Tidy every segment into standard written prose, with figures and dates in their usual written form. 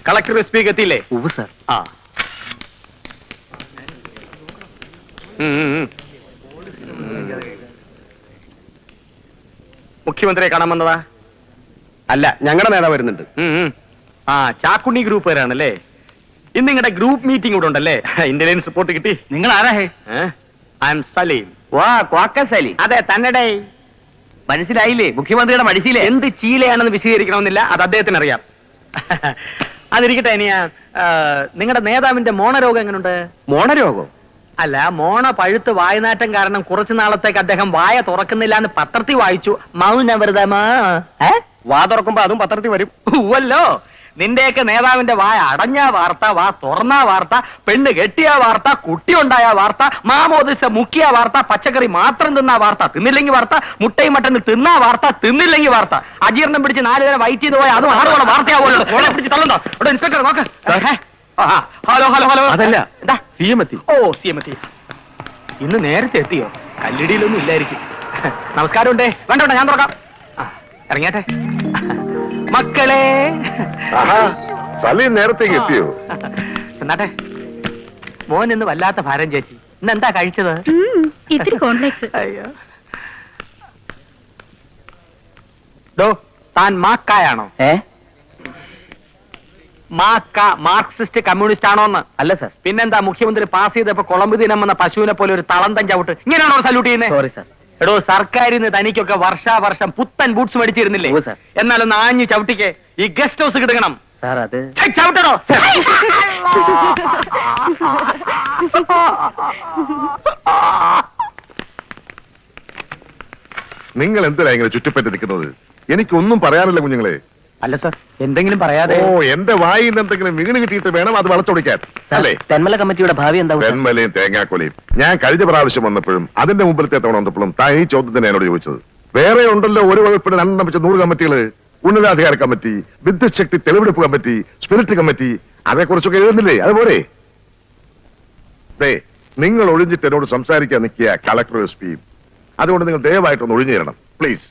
Collector speak എത്തിയില്ലേ? Sir. ആ മുഖ്യമന്ത്രിയെ കാണാൻ വന്നതാ? അല്ല, ഞങ്ങളുടെ നേതാവ് വരുന്നുണ്ട്. ആ ചാക്കുണ്ണി ഗ്രൂപ്പ് വരാണല്ലേ? ഇന്ന് നിങ്ങളുടെ ഗ്രൂപ്പ് മീറ്റിംഗ് ഇവിടെ ഉണ്ടല്ലേ? ഇന്റലിജൻസ് റിപ്പോർട്ട് കിട്ടി. നിങ്ങൾ ആരാ? I am Saleem. വാ, ക്വാക്ക സലീം. അതെ, തന്നെ. മനസ്സിലായില്ലേ? മുഖ്യമന്ത്രിയുടെ മടിച്ചില്ലേ? എന്ത് ചീലയാണെന്ന് വിശദീകരിക്കണമെന്നില്ല, അത് അദ്ദേഹത്തിന് അറിയാം. അതിരിക്കട്ടെ. ഇനിയാ നിങ്ങളുടെ നേതാവിന്റെ മോണരോഗം എങ്ങനെയുണ്ട്? മോണരോഗം? അല്ല, മോണ പഴുത്ത് വായനാറ്റം കാരണം കുറച്ചു നാളത്തേക്ക് അദ്ദേഹം വായ തുറക്കുന്നില്ല എന്ന് പത്രത്തിൽ വായിച്ചു. മൗനവ്രതമാ? വാ തുറക്കുമ്പോ അതും പത്രത്തിൽ വരും. ഉവ്വല്ലോ. നിന്റെയൊക്കെ നേതാവിന്റെ വായ അടഞ്ഞ വാർത്ത, വാ തുറന്ന വാർത്ത, പെണ്ണ് കെട്ടിയ വാർത്ത, കുട്ടി ഉണ്ടായ വാർത്ത, മാമോദിസ മുക്കിയ വാർത്ത, പച്ചക്കറി മാത്രം തിന്ന വാർത്ത, തിന്നില്ലെങ്കിൽ വാർത്ത, മുട്ടയും മട്ടന് തിന്ന വാർത്ത, തിന്നില്ലെങ്കിൽ വാർത്ത, അജീർണം പിടിച്ച് 4 പേരെ വൈറ്റ് ചെയ്ത് പോയ അതും 6 കോളം വാർത്തയാവുമല്ലോ. പിടിച്ച് തള്ളുണ്ടോ? ഇവിടെ ഇൻസ്പെക്ടർ നോക്ക്. Hello hello hello. അതല്ല, എന്താ? CM എത്തി. ഓ, CM എത്തി. ഇന്ന് നേരത്തെ എത്തിയോ? കല്ലിടിയിലൊന്നും ഇല്ലായിരിക്കും. നമസ്കാരം ഉണ്ടേ. വേണ്ട വേണ്ട, ഞാൻ തുറക്കാം. ഇറങ്ങിയാട്ടെ മക്കളെ. സലീം നേരത്തേക്ക് എത്തിയോ? എന്നാട്ടെ. മോൻ ഇന്ന് വല്ലാത്ത ഭാരം ചേച്ചി. ഇന്ന് എന്താ കഴിച്ചത്? ഇത്തിരി കോംപ്ലക്സ്. അയ്യോ. ഡോ, താൻ മാക്കായാണോ? മാക്ക മാർക്സിസ്റ്റ് കമ്മ്യൂണിസ്റ്റ് ആണോന്ന്? അല്ല സർ. പിന്നെന്താ മുഖ്യമന്ത്രി പാസ് ചെയ്തപ്പോ കൊളമ്പ് ദിനം വന്ന പശുവിനെ പോലെ ഒരു തളന്തം ചവിട്ട് ഇങ്ങനെയാണോ സല്യൂട്ട് ചെയ്യുന്നത്? Sorry sir. എടോ, സർക്കാരിൽ നിന്ന് തനിക്കൊക്കെ വർഷാവർഷം പുത്തൻ ബൂട്ട്സ് മേടിച്ചിരുന്നില്ലേ? ഓ സർ. എന്നാലൊന്ന് ആഞ്ഞു ചവിട്ടിക്ക്. ഈ ഗസ്റ്റ് ഹൗസ് കിടക്കണം. സാർ അത് ചവിട്ടണോ? നിങ്ങൾ എന്തിനാ ഇങ്ങനെ ചുറ്റിപ്പറ്റി നിൽക്കുന്നത്? എനിക്കൊന്നും പറയാനില്ല കുഞ്ഞുങ്ങളെ. അല്ല സർ, എന്തെങ്കിലും പറയാതെ. ഓ, എന്റെ വായിൽ എന്തെങ്കിലും വീണ് കിട്ടിയിട്ട് വേണം അത് വളച്ചൊടിക്കാൻ അല്ലേ? തെന്മല കമ്മിറ്റിയുടെ ഭാവി എന്താ? തെന്മലയും തേങ്ങാക്കൊലയും. ഞാൻ കഴിഞ്ഞ പ്രാവശ്യം വന്നപ്പോഴും അതിന്റെ മുമ്പിലത്തെ തവണ വന്നപ്പോഴും താൻ ഈ ചോദ്യത്തിന് എന്നോട് ചോദിച്ചത്. വേറെ ഉണ്ടല്ലോ ഒരു വകുപ്പിന് 2 വെച്ച 100 കമ്മിറ്റികള്. ഉന്നതാധികാര കമ്മിറ്റി, വിദ്യുത് ശക്തി തെളിവെടുപ്പ് കമ്മിറ്റി, സ്പിരിറ്റ് കമ്മിറ്റി, അതേക്കുറിച്ചൊക്കെ എഴുതുന്നില്ലേ? അതുപോലെ നിങ്ങൾ ഒഴിഞ്ഞിട്ട് എന്നോട് സംസാരിക്കാൻ നിൽക്കുക കളക്ടർ SP. അതുകൊണ്ട് നിങ്ങൾ ദയവായിട്ടൊന്ന് ഒഴിഞ്ഞു തരണം പ്ലീസ്.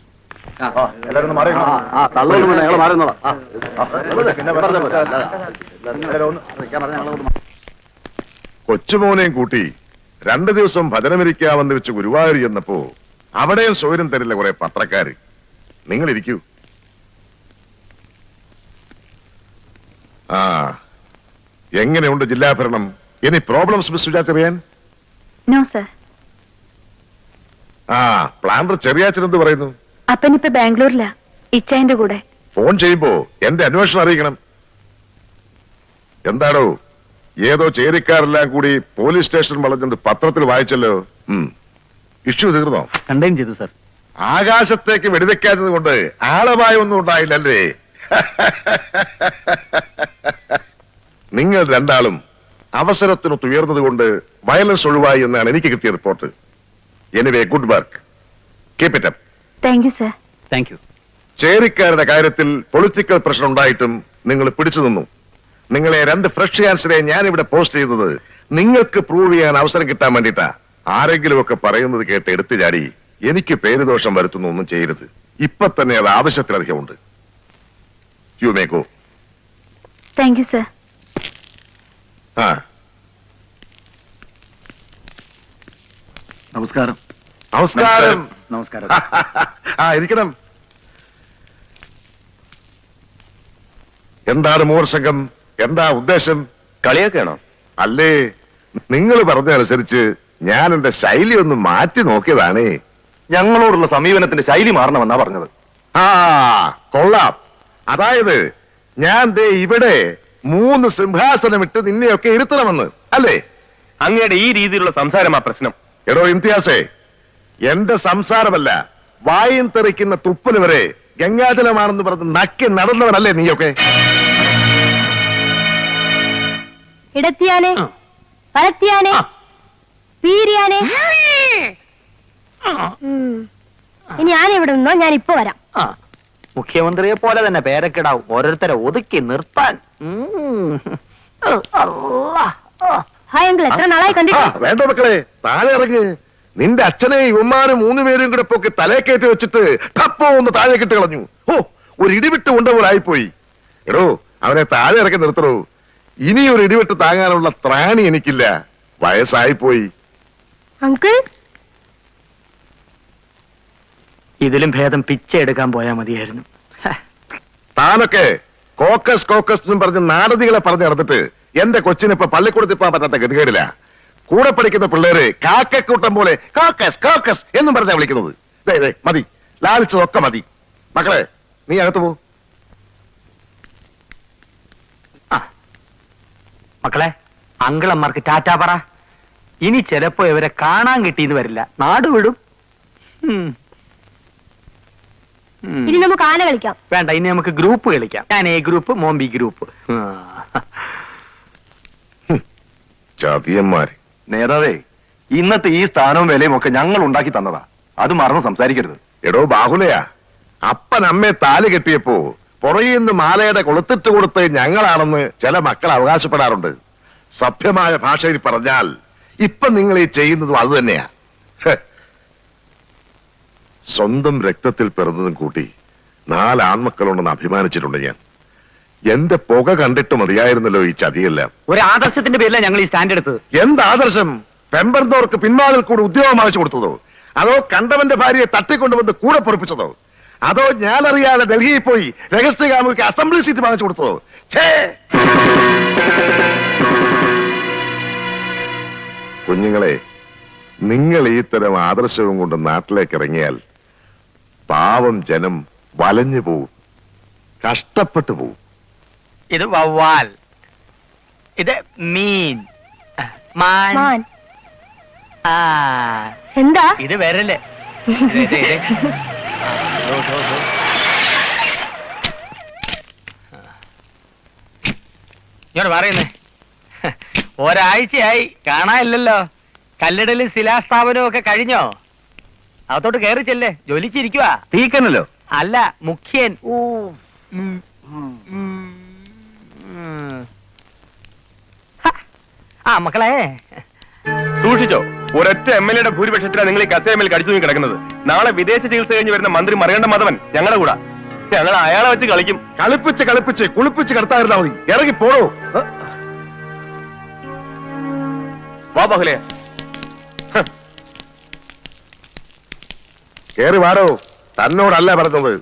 കൊച്ചുമോനെയും കൂട്ടി 2 ദിവസം ഭജനമിരിക്കാമെന്ന് വെച്ച് ഗുരുവായൂർ ചെന്നപ്പോ അവിടെയും സൗകര്യം തരില്ല കുറെ പത്രക്കാര്. നിങ്ങൾ ഇരിക്കൂ. എങ്ങനെയുണ്ട് ജില്ലാ ഭരണം? എനി പ്രോബ്ലംസ് മിസ് സുജാതറിയാൻ? No sir. പ്ലാന്റർ ചെറിയാച്ചൻ എന്ത് പറയുന്നു? അപ്പനിപ്പോ ബാംഗ്ലൂരിലാ, ഇച്ചായന്റെ കൂടെ. ഫോൺ ചെയ്യുമ്പോ എന്റെ അന്വേഷണം അറിയിക്കണം. എന്താണോ, ഏതോ ചേരിക്കാരെല്ലാം കൂടി പോലീസ് സ്റ്റേഷൻ വളഞ്ഞുകൊണ്ട് പത്രത്തിൽ വായിച്ചല്ലോ. ഇഷ്യൂ തീർന്നോ? കണ്ടെയ്ൻ ചെയ്തു സർ. ആകാശത്തേക്ക് വെടിവെക്കാത്തത് കൊണ്ട് ആളമായി ഒന്നും ഉണ്ടായില്ലല്ലേ? നിങ്ങൾ രണ്ടാളും അവസരത്തിനൊത്ത് ഉയർന്നത് കൊണ്ട് വയലൻസ് ഒഴിവായി എന്നാണ് എനിക്ക് കിട്ടിയ report. Anyway, good work. Keep it up. Thank you sir. Thank you. ചേരിക്കാരുടെ കാര്യത്തിൽ പൊളിറ്റിക്കൽ പ്രശ്നം ഉണ്ടായിട്ടും നിങ്ങൾ പിടിച്ചു നിന്നു. നിങ്ങളെ 2 ഫ്രഷ് ചാൻസിനെ ഞാനിവിടെ പോസ്റ്റ് ചെയ്തത് നിങ്ങൾക്ക് പ്രൂവ് ചെയ്യാൻ അവസരം കിട്ടാൻ വേണ്ടിയിട്ടാ. ആരെങ്കിലുമൊക്കെ പറയുന്നത് കേട്ട് എടുത്തു ചാടി എനിക്ക് പേരുദോഷം വരുത്തുന്ന ഒന്നും ചെയ്യരുത്. ഇപ്പൊ തന്നെ അത് ആവശ്യത്തിലധികമുണ്ട്. You may go. Thank you sir. നമസ്കാരം. നമസ്കാരം. നമസ്കാരം. ഇരിക്കണം. എന്താണ് മൂർശങ്കം? എന്താ ഉദ്ദേശം? കളിയൊക്കെയാണോ? അല്ലേ, നിങ്ങൾ പറഞ്ഞതനുസരിച്ച് ഞാൻ എന്റെ ശൈലി ഒന്ന് മാറ്റി നോക്കിയതാണേ. ഞങ്ങളോടുള്ള സമീപനത്തിന്റെ ശൈലി മാറണമെന്നാ പറഞ്ഞത്. കൊള്ളാം. അതായത് ഞാൻ ദേ ഇവിടെ 3 സിംഹാസനം ഇട്ട് നിന്നെയൊക്കെ ഇരുത്തണമെന്ന് അല്ലേ? അങ്ങയുടെ ഈ രീതിയിലുള്ള സംസാരമാ പ്രശ്നം. എടോ ഇംതിയാസേ, എന്റെ സംസാരമല്ല, വായും തെറിക്കുന്ന തുപ്പല് വരെ ഗംഗാജലമാണെന്ന് പറഞ്ഞ് നക്കി നടന്നവനല്ലേ നീയൊക്കെ? ഇടത്തിയാനെ, വലത്തിയാനെ, പീരിയാനെ. ഇനി ഞാനിവിടെ നിന്നോ, ഞാൻ ഇപ്പൊ വരാം. മുഖ്യമന്ത്രിയെ പോലെ തന്നെ പേരക്കിടാവും ഓരോരുത്തരെ ഒതുക്കി നിർത്താൻ. ഹായ് അങ്കിൾ, എത്ര നാളായി കണ്ടിട്ട്. വേണ്ട മക്കളെ, താഴെ ഇറങ്ങ്. നിന്റെ അച്ഛനെ ഇവന്മാരും 3 പേരും കൂടെ പൊക്കി തലേ കയറ്റി വെച്ചിട്ട് ടപ്പോ ഒന്ന് താഴെ കിട്ട് കളഞ്ഞു. ഒരു ഇടിവിട്ട് കൊണ്ടവരായിപ്പോയി. എടോ, അവനെ താഴെ ഇറക്കി നിർത്തണോ. ഇനി ഒരു ഇടിവെട്ട് താങ്ങാനുള്ള ത്രാണി എനിക്കില്ല. വയസ്സായി പോയി. അങ്കിൾ ഇതിലും ഭേദം പിച്ച എടുക്കാൻ പോയാ മതിയായിരുന്നു. താനൊക്കെ കോക്കസ് കോക്കസ് എന്നും പറഞ്ഞ് നാടതികളെ പറഞ്ഞു നടന്നിട്ട് എന്റെ കൊച്ചിനിപ്പോ പള്ളിക്കൂടത്തിൽ പോകാൻ പറ്റാത്ത ഗതികേടില്ല. കൂടെ പഠിക്കുന്ന പിള്ളേര് കാക്കക്കൂട്ടം പോലെ കോക്കസ് കോക്കസ് എന്നും പറഞ്ഞാ വിളിക്കുന്നത്. ദേ മതി, ലാളിച്ചതൊക്കെ മതി. മക്കളെ, നീ അകത്ത് പോ. മക്കളെ, അങ്കിളന്മാർക്ക് ടാറ്റാ പറ. ഇനി ചിലപ്പോ ഇവരെ കാണാൻ കിട്ടിയെന്ന് വരില്ല, നാട് വിടും. ഇനി നമുക്ക് ആന കളിക്കാം. വേണ്ട, ഇനി നമുക്ക് ഗ്രൂപ്പ് കളിക്കാം. ഞാൻ എ ഗ്രൂപ്പ്, മോൻ ബി ഗ്രൂപ്പ്. ചതിയന്മാര്. നേതാവേ, ഇന്നത്തെ ഈ സ്ഥാനവും വിലയും ഒക്കെ ഞങ്ങൾ ഉണ്ടാക്കി തന്നതാ. അത് മറന്ന് സംസാരിക്കരുത്. എടോ ബാഹുലയാ, അപ്പൻ അമ്മയെ താലി കെട്ടിയപ്പോ പുറകിൽ നിന്ന് മാലയുടെ കൊളുത്തിട്ട് കൊടുത്ത് ഞങ്ങളാണെന്ന് ചില മക്കൾ അവകാശപ്പെടാറുണ്ട്. സഭ്യമായ ഭാഷയിൽ പറഞ്ഞാൽ ഇപ്പൊ നിങ്ങൾ ഈ ചെയ്യുന്നതും അത് തന്നെയാ. സ്വന്തം രക്തത്തിൽ പിറന്നതും കൂട്ടി 4 ആൺമക്കളുണ്ടെന്ന് അഭിമാനിച്ചിട്ടുണ്ട് ഞാൻ. എന്റെ പുക കണ്ടിട്ട് മതിയായിരുന്നല്ലോ ഈ ചതിയെല്ലാം. ഒരു ആദർശത്തിന്റെ പേരില ഞങ്ങൾ ഈ സ്റ്റാൻഡ് എടുത്തത്. എന്താദർശം? പെമ്പർന്നവർക്ക് പിൻവാതിൽ കൂടി ഉദ്യോഗം ആവശ്യം കൊടുത്തതോ? അതോ കണ്ടവന്റെ ഭാര്യയെ തട്ടിക്കൊണ്ടുവന്ന് കൂടെ പൊറപ്പിച്ചതോ? അതോ ഞാനറിയാതെ ഡൽഹിയിൽ പോയി രഹസ്യകാമുക്ക് അസംബ്ലി സീറ്റ് വാങ്ങിച്ചു കൊടുത്തതോ? കുഞ്ഞുങ്ങളെ, നിങ്ങൾ ഈ തരം ആദർശവും കൊണ്ട് നാട്ടിലേക്ക് ഇറങ്ങിയാൽ പാവം ജനം വലഞ്ഞു പോവും, കഷ്ടപ്പെട്ടു പോവും. ഇത് വവ്വാൽ, ഇത് മീൻ, മാൻ. മാൻ. ആ, എന്താ ഇത് വരല്ലേ. ഇങ്ങോട്ട് പറയുന്നേ. ഒരാഴ്ചയായി കാണാനില്ലല്ലോ. കല്ലിടലും ശിലാസ്ഥാപനവും ഒക്കെ കഴിഞ്ഞോ? അകത്തോട്ട് കയറി ചെല്ലേ, ജോലിച്ചിരിക്കുവാ. തീക്കനല്ലോ. അല്ല, മുഖ്യൻ. ആ മക്കളെ, സൂക്ഷിച്ചോ, ഒരൊറ്റ MLA ഭൂരിപക്ഷത്തിലാണ് നിങ്ങൾ ഈ കസേരമേൽ കടിച്ചു തൂങ്ങി കിടക്കുന്നത്. നാളെ വിദേശ ചികിത്സ കഴിഞ്ഞ് വരുന്ന മന്ത്രി മറികണ്ഠ മാധവൻ ഞങ്ങളുടെ കൂടെ. ഞങ്ങൾ അയാളെ വെച്ച് കളിക്കും. കളിപ്പിച്ച് കുളിപ്പിച്ച് കിടത്താതിരുന്നാ മതി. ഇറങ്ങി പോടോ. വാ ബാഹുലേ. കേറി വാടോ. തന്നോടല്ല പറഞ്ഞത്.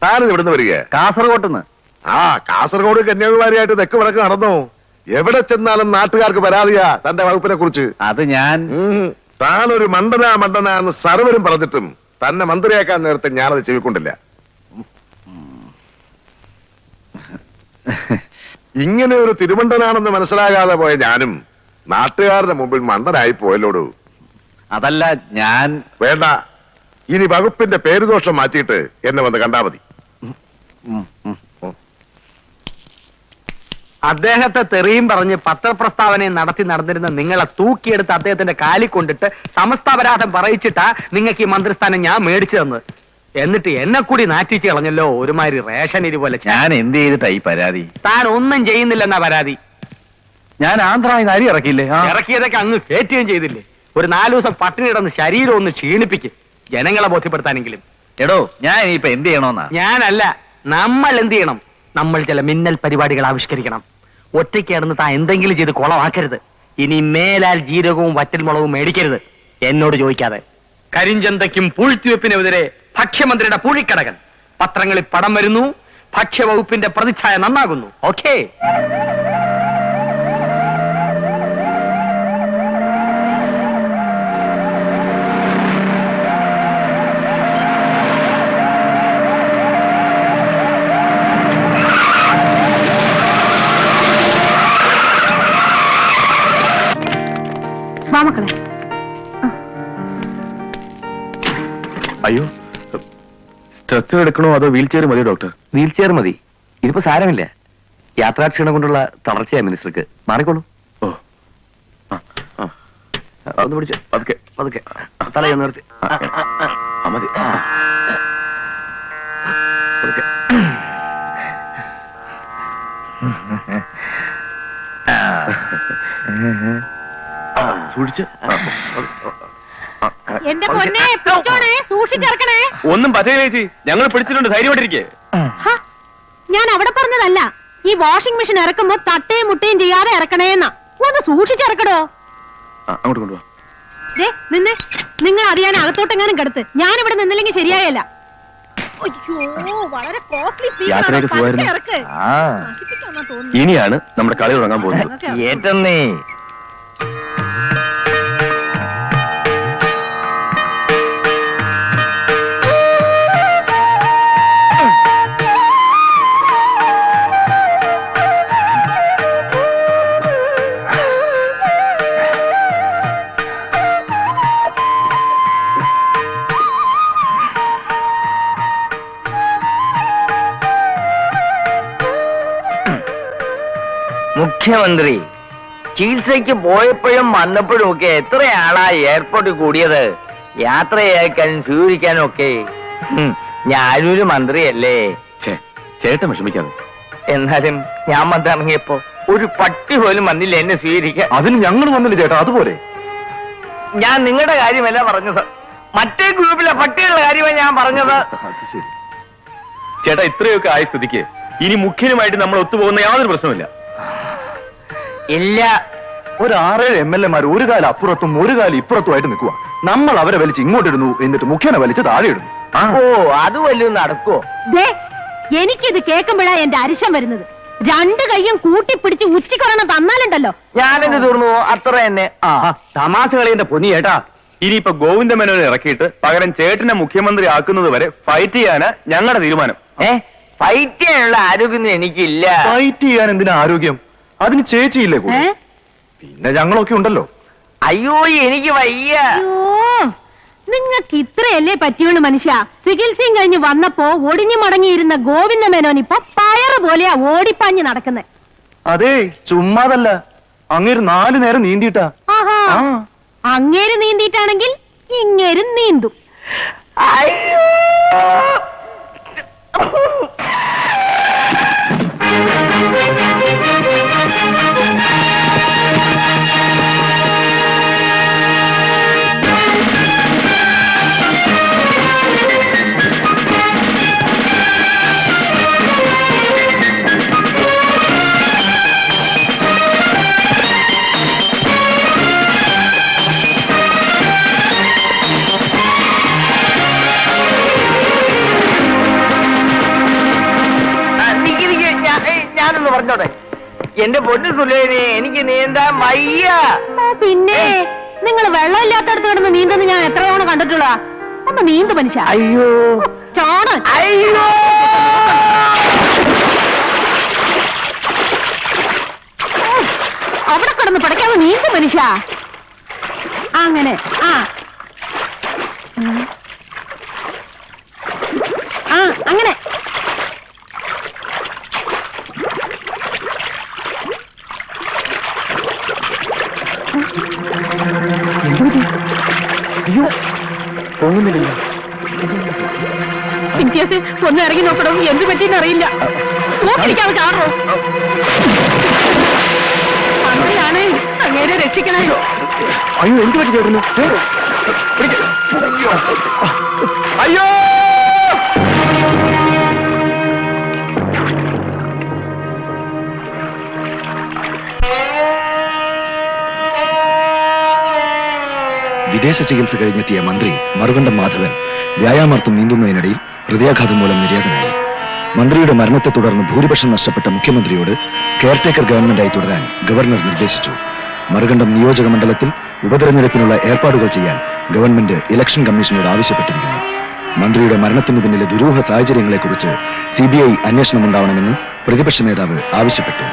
താനിത് ഇവിടുന്ന് വരിക? കാസർഗോട്ടുന്ന്. കാസർഗോഡ് കന്യാകുമാരിയായിട്ട് തെക്ക് വടക്ക് നടന്നോ? എവിടെ ചെന്നാലും നാട്ടുകാർക്ക് പരാതിയാ തന്റെ വകുപ്പിനെ കുറിച്ച്. അത് ഞാൻ താനൊരു മണ്ടനാ എന്ന് സർവരും പറഞ്ഞിട്ടും തന്നെ മന്ത്രിയാക്കാൻ നേരത്തെ ഞാനത് ചെവിക്കൊണ്ടില്ല. ഇങ്ങനെ ഒരു തിരുമണ്ടനാണെന്ന് മനസ്സിലാകാതെ പോയ ഞാനും നാട്ടുകാരുടെ മുമ്പിൽ മണ്ടനായി പോയല്ലോടൂ. അതല്ല ഞാൻ. വേണ്ട, ഇനി വകുപ്പിന്റെ പേരുദോഷം മാറ്റിയിട്ട് എന്നെ വന്ന് കണ്ടാ മതി. അദ്ദേഹത്തെ തെറിയും പറഞ്ഞ് പത്രപ്രസ്താവനയും നടത്തി നടന്നിരുന്ന നിങ്ങളെ തൂക്കിയെടുത്ത് അദ്ദേഹത്തിന്റെ കാലിൽ കൊണ്ടിട്ട് സമസ്ത അപരാധം പറയിച്ചിട്ടാ നിങ്ങൾക്ക് ഈ മന്ത്രിസ്ഥാനം ഞാൻ മേടിച്ചു തന്നത്. എന്നിട്ട് എന്നെ കൂടി നാറ്റിച്ച് കളഞ്ഞല്ലോ ഒരുമാതിരി റേഷൻ ഇതുപോലെ. ഞാൻ എന്ത് ചെയ്തിട്ടാ ഈ പരാതി? താൻ ഒന്നും ചെയ്യുന്നില്ലെന്നാ പരാതി. ഞാൻ ആന്ധ്രായിൽ അരി ഇറക്കിയില്ലേ? ഇറക്കിയതൊക്കെ അങ്ങ് കയറ്റുകയും ചെയ്തില്ലേ. ഒരു 4 ദിവസം പട്ടിണി കിടന്ന് ശരീരം ഒന്ന് ക്ഷീണിപ്പിക്കും, ജനങ്ങളെ ബോധ്യപ്പെടുത്താനെങ്കിലും. എടോ, ഞാൻ ഇനിയിപ്പൊ എന്ത് ചെയ്യണോന്നാ? ഞാനല്ല, നമ്മൾ എന്ത് ചെയ്യണം? നമ്മൾ ചില മിന്നൽ പരിപാടികൾ ആവിഷ്കരിക്കണം. ഒറ്റയ്ക്ക് കിടന്ന് താൻ എന്തെങ്കിലും ചെയ്ത് കുളമാക്കരുത്. ഇനി മേലാൽ ജീരകവും വറ്റൽമുളകും മേടിക്കരുത് എന്നോട് ചോദിക്കാതെ. കരിഞ്ചന്തയ്ക്കും പൂഴ്ത്തിവെപ്പിനെതിരെ ഭക്ഷ്യമന്ത്രിയുടെ പൂഴിക്കടകൻ. പത്രങ്ങളിൽ പടം വരുന്നു, ഭക്ഷ്യവകുപ്പിന്റെ പ്രതിച്ഛായ നന്നാകുന്നു. ഓക്കേ? മക്കളെ, അയ്യോ, സ്ട്രെച്ചർ എടുക്കണോ അതോ വീൽ ചെയർ മതിയോ ഡോക്ടർ? വീൽ ചെയർ മതി. ഇതിപ്പോ സാരമില്ല. യാത്രാക്ഷീണം കൊണ്ടുള്ള തളർച്ചയാ മിനിസ്റ്റർക്ക്. മാറിക്കോളൂ. ഓ, ഒന്ന് പിടിച്ച് പതുക്കെ പതുക്കെ തലയെ നിർത്തി. മതി. പതുക്കെ. സൂക്ഷിച്ച്. എന്റെ പൊന്നെ, പിടിച്ചോണേ, സൂക്ഷിച്ചിറക്കണേ. ഒന്നും പറ്റില്ല ചേച്ചി, ഞങ്ങൾ പിടിച്ചിട്ടുണ്ട്. ധൈര്യമായിട്ടിരിക്കേ. ഞാൻ അവിടെ പറഞ്ഞതല്ല, ഈ വാഷിംഗ് മെഷീൻ ഇറക്കുമ്പോ തട്ടയും മുട്ടയും ചെയ്യാതെ ഇറക്കണേന്നാ. ഒന്ന് സൂക്ഷിച്ചിറക്കടോ. അങ്ങോട്ട് കൊണ്ടുപോവാ. നിന്നെ നിങ്ങൾ അറിയാൻ അകത്തോട്ടെങ്ങാനും കിടത്ത്. ഞാനിവിടെ നിന്നില്ലെങ്കിൽ ശരിയായല്ല. അയ്യോ, വളരെ കോസ്റ്റ്ലി യാത്രയൊക്കെ സുഖമായിരുന്നു. ഇനിയാണ് നമ്മുടെ കളി തുടങ്ങാൻ പോകുന്നത്. ഏറ്റന്നേ മുഖ്യമന്ത്രി ചികിത്സയ്ക്ക് പോയപ്പോഴും വന്നപ്പോഴും ഒക്കെ എത്രയാളാ എയർപോർട്ടിൽ കൂടിയത്? യാത്രയാക്കാൻ സ്വീകരിക്കാനും ഒക്കെ. ഞാനൊരു മന്ത്രിയല്ലേ. ചേട്ടൻ വിഷമിക്കാതെ. എന്നാലും ഞാൻ വന്നിറങ്ങിയപ്പോ ഒരു പട്ടി പോലും വന്നില്ല എന്നെ സ്വീകരിക്കാൻ. അതിന് ഞങ്ങൾ വന്നില്ല ചേട്ടാ. അതുപോലെ ഞാൻ നിങ്ങളുടെ കാര്യമല്ല പറഞ്ഞത്, മറ്റേ ഗ്രൂപ്പിലെ പട്ടികളുടെ കാര്യമാണ് ഞാൻ പറഞ്ഞത്. ചേട്ടാ, ഇത്രയൊക്കെ ആയ സ്ഥിതിക്ക് ഇനി മുഖ്യനുമായിട്ട് നമ്മൾ ഒത്തുപോകുന്ന യാതൊരു പ്രശ്നമില്ല. ഇല്ല, ഒരു 6-7 MLA-മാർ ഒരു കാലം അപ്പുറത്തും ഒരു കാലം ഇപ്പുറത്തുമായിട്ട് നിൽക്കുക. നമ്മൾ അവരെ വലിച്ച് ഇങ്ങോട്ടിടുന്നു, എന്നിട്ട് മുഖ്യനെ വലിച്ച് താഴെ ഇടുന്നു. ഓ, അത് വല്ലതും നടക്കുവോ? എനിക്കിത് കേൾക്കുമ്പോഴാ എന്റെ അരിശം വരുന്നത്. 2 കൈയും കൂട്ടിപ്പിടിച്ച് ഉച്ചക്കൊരെണ്ണം തന്നാലുണ്ടല്ലോ. ഞാനെന്ത് തീർന്നു? അത്ര തന്നെ. തമാശ കളിന്റെ പൊന്നി ചേട്ടാ. ഇനിയിപ്പോ ഗോവിന്ദ മേനോനെ ഇറക്കിയിട്ട് പകരം ചേട്ടനെ മുഖ്യമന്ത്രി ആക്കുന്നത് വരെ ഫൈറ്റ് ചെയ്യാനാ ഞങ്ങളുടെ തീരുമാനം. ഫൈറ്റ് ചെയ്യാനുള്ള ആരോഗ്യം എനിക്കില്ല. ഫൈറ്റ് ചെയ്യാൻ എന്തിനാ ആരോഗ്യം? അതിന് ചേച്ചിയില്ലേ കൂടെ? പിന്നെ ഞങ്ങളൊക്കെ ഉണ്ടല്ലോ. അയ്യോ, എനിക്ക് വയ്യ. നിങ്ങൾക്ക് ഇത്രയല്ലേ പറ്റിയുള്ളൂ മനുഷ്യ. ചികിത്സയും കഴിഞ്ഞ് വന്നപ്പോ ഒടിഞ്ഞു മടങ്ങിയിരുന്ന ഗോവിന്ദ മേനോൻ ഇപ്പൊ പയറ് പോലെയാ ഓടിപ്പാഞ്ഞ് നടക്കുന്നത്. അതെ, ചുമ്മാതല്ല. അങ്ങേര് 4 നേരം നീന്തിട്ടാ. ആഹാ, അങ്ങേര് നീന്തിയിട്ടാണെങ്കിൽ ഇങ്ങേരും നീന്തും. അയ്യോ, ഞാനൊന്ന് പറഞ്ഞോട്ടെ. എന്റെ പൊന്നു സുലേനെ, എനിക്ക് നീന്താൻ വയ്യ. പിന്നെ നിങ്ങൾ വെള്ളമില്ലാത്തടത്ത് കിടന്ന് നീന്തുന്ന ഞാൻ എത്ര തവണ കണ്ടിട്ടുള്ള. ഒന്ന് നീന്തു മനുഷ്യ. അയ്യോ, ചോണ്. അയ്യോ, അവിടെ കിടന്ന് പടക്കാതെ നീന്തു മനുഷ്യ. അങ്ങനെ അങ്ങനെ. അയ്യോ, പോകുന്നില്ല. എനിക്ക് ഒന്ന് ഇറങ്ങി നോക്കണം. എന്ത് പറ്റിയെന്ന് അറിയില്ല. നോക്കിരിക്കാതെ ചാടോ. അങ്ങനെയാണ് അങ്ങേരെ രക്ഷിക്കണേ. അയ്യോ, എന്ത് പറ്റി ചേട്ടന്? അയ്യോ, വിദേശ ചികിത്സ കഴിഞ്ഞെത്തിയ മന്ത്രി മറുകണ്ഠം മാധവൻ വ്യായാമാർത്ഥം നീന്തുന്നതിനിടയിൽ ഹൃദയാഘാതം മൂലം നിര്യാതനായി. മന്ത്രിയുടെ മരണത്തെ തുടർന്ന് ഭൂരിപക്ഷം നഷ്ടപ്പെട്ട മുഖ്യമന്ത്രിയോട് കെയർടേക്കർ ഗവൺമെന്റായി തുടരാൻ ഗവർണർ നിർദ്ദേശിച്ചു. മറുകണ്ഠം നിയോജക മണ്ഡലത്തിൽ ഉപതെരഞ്ഞെടുപ്പിനുള്ള ഏർപ്പാടുകൾ ചെയ്യാൻ ഗവൺമെന്റ് ഇലക്ഷൻ കമ്മീഷനോട് ആവശ്യപ്പെട്ടിരിക്കുന്നു. മന്ത്രിയുടെ മരണത്തിനു പിന്നിലെ ദുരൂഹ സാഹചര്യങ്ങളെക്കുറിച്ച് CBI അന്വേഷണമുണ്ടാവണമെന്ന് പ്രതിപക്ഷ നേതാവ് ആവശ്യപ്പെട്ടു.